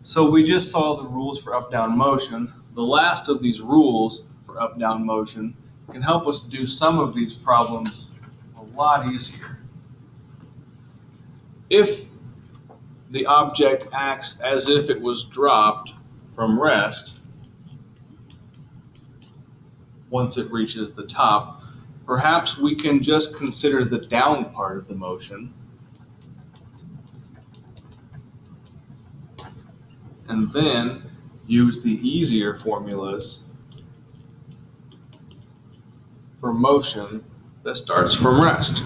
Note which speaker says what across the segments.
Speaker 1: So we just saw the rules for up-down motion. The last of these rules for up-down motion can help us do some of these problems a lot easier. If the object acts as if it was dropped from rest once it reaches the top, perhaps we can just consider the down part of the motion and then use the easier formulas for motion that starts from rest.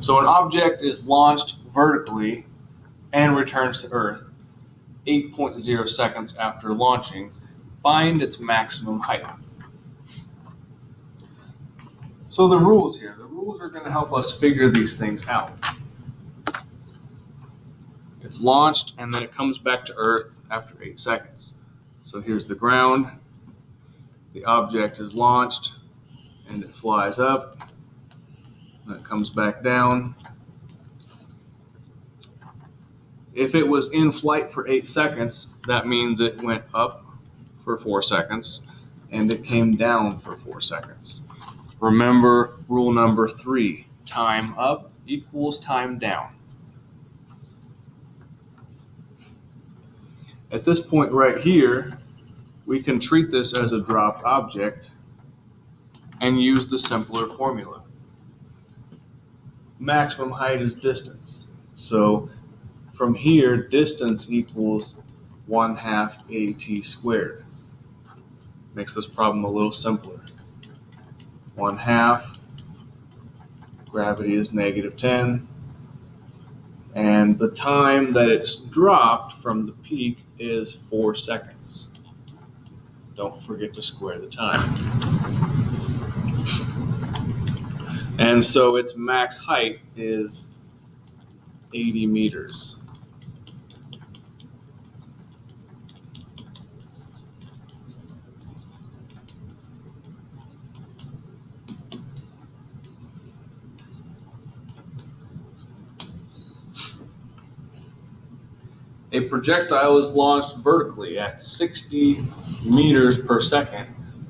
Speaker 1: So an object is launched vertically and returns to Earth 8.0 seconds after launching. Find its maximum height. So the rules are going to help us figure these things out. It's launched and then it comes back to Earth after 8 seconds. So here's the ground. The object is launched and it flies up. And it comes back down. If it was in flight for 8 seconds, that means it went up for 4 seconds and it came down for 4 seconds. Remember rule number 3, time up equals time down. At this point right here, we can treat this as a dropped object and use the simpler formula. Maximum height is distance. So from here, distance equals 1/2 AT squared. Makes this problem a little simpler. 1/2, gravity is -10, and the time that it's dropped from the peak is 4 seconds. Don't forget to square the time. And so its max height is 80 meters. A projectile is launched vertically at 60 meters per second.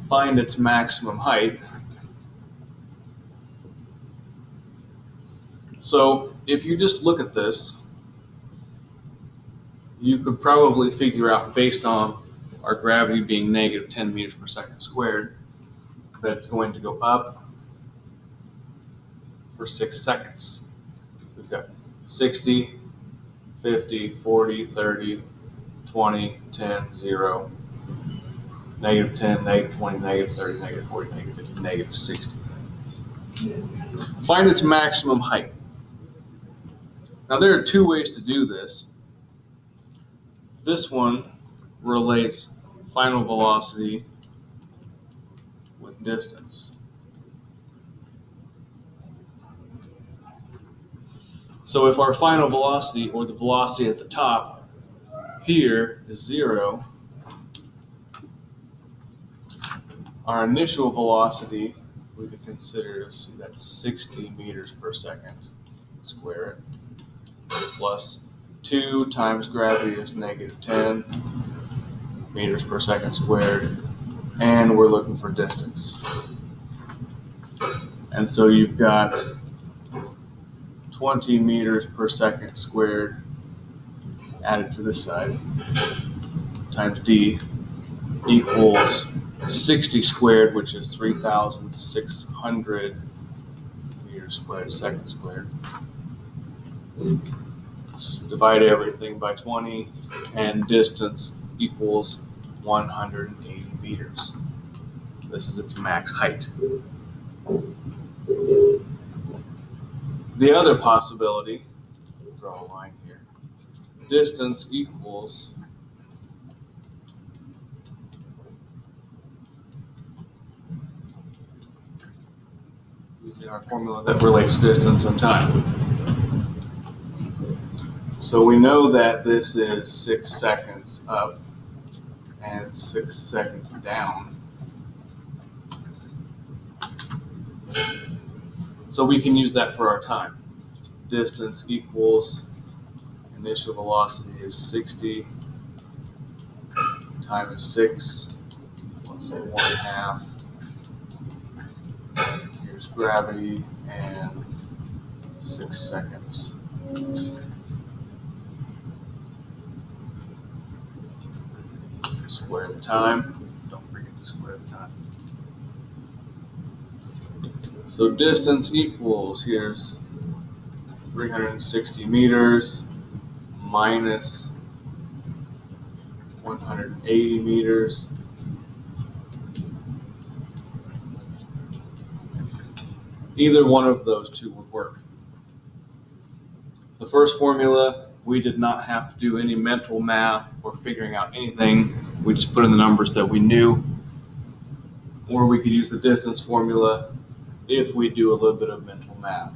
Speaker 1: Find its maximum height. So if you just look at this, you could probably figure out, based on our gravity being -10 meters per second squared, that it's going to go up for 6 seconds. We've got 60, 50, 40, 30, 20, 10, 0, -10, -20, -30, -40, -50, -60. Find its maximum height. Now there are 2 ways to do this. This one relates final velocity with distance. So if our final velocity, or the velocity at the top here, is 0, our initial velocity we could consider that's 60 meters per second. Square it. Plus 2 times gravity is -10 meters per second squared, and we're looking for distance. And so you've got 20 meters per second squared added to this side times d equals 60 squared, which is 3,600 meters squared, second squared. Divide everything by 20, and distance equals 180 meters. This is its max height. The other possibility, draw a line here, distance equals using our formula that relates distance and time. So we know that this is 6 seconds up and 6 seconds down. So we can use that for our time. Distance equals initial velocity is 60 times 6, let's say 1.5. Here's gravity and 6 seconds. Square the time. Don't forget to square the time. So distance equals, here's 360 meters minus 180 meters. Either one of those two would work. The first formula, we did not have to do any mental math or figuring out anything. We just put in the numbers that we knew. Or we could use the distance formula if we do a little bit of mental math.